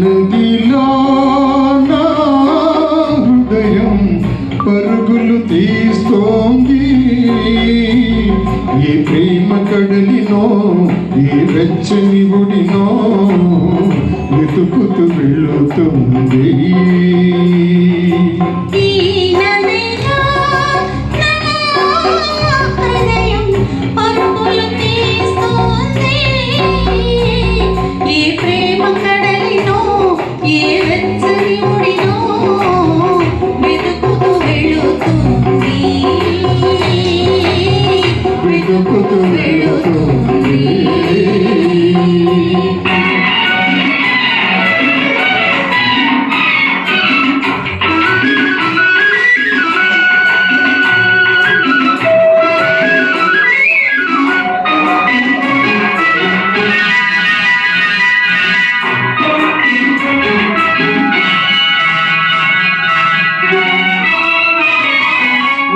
నదిలో నా హృదయం పరుగులు తీస్తోంది. ఏ ప్రేమ కడలినో ఏ వెచ్చని ఒడినో వెతుకుతూ వెళుతుంది.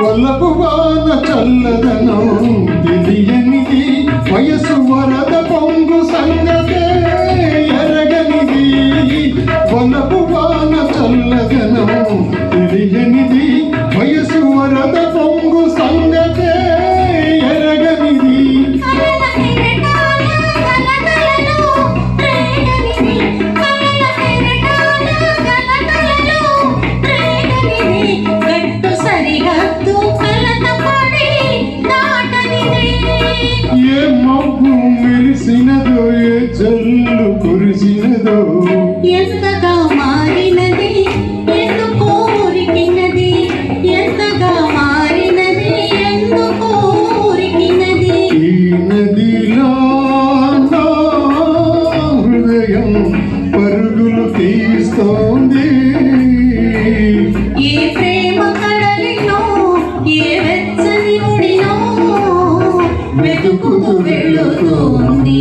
వల్లపు వాన చల్లదనం తెలియనిది, వయసు వరద పొంగు సంగతే ఎరగనిది. వల్లపు వాన చల్లదనం తెలియనిది, వయసు వరద పొంగు సంగతే ఎరగనిది. ఏ మబ్బు మెరిసినదో ఏ జల్లు కురిసినదో, ఎంతగా మారినది ఎందుకో ఉరికినది, ఎంతగా మారినది ఎందుకో ఉరికినది. ఈ నదిలో నా హృదయం పరుగులు తీస్తోంది. ఏ ప్రేమ కడలినో ఏ వెచ్చని ఒడినో వెతుకుతూ వెళుతోంది.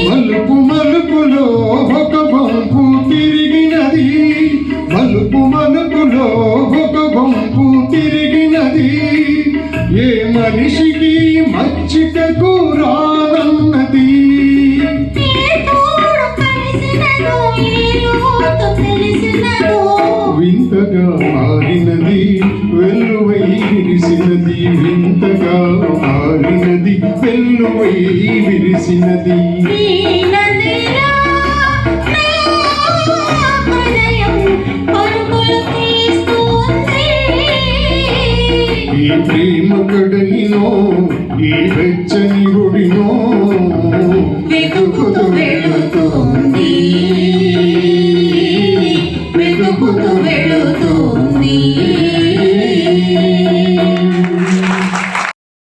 మలుపు మలుపులో ఒక వంపు తిరిగినది, మలుపు మలుపులో ఒక వంపు తిరిగినది. ఏ మనిషికి మచ్చికకు రానన్నది. వింతగా మారినది వెల్లువై విరిసినది, వింతగా మారినది వెల్లువై విరిసినది. ఈ ప్రేమ కడలినో ఈ వెచ్చని ఒడినో వెతుకుతూ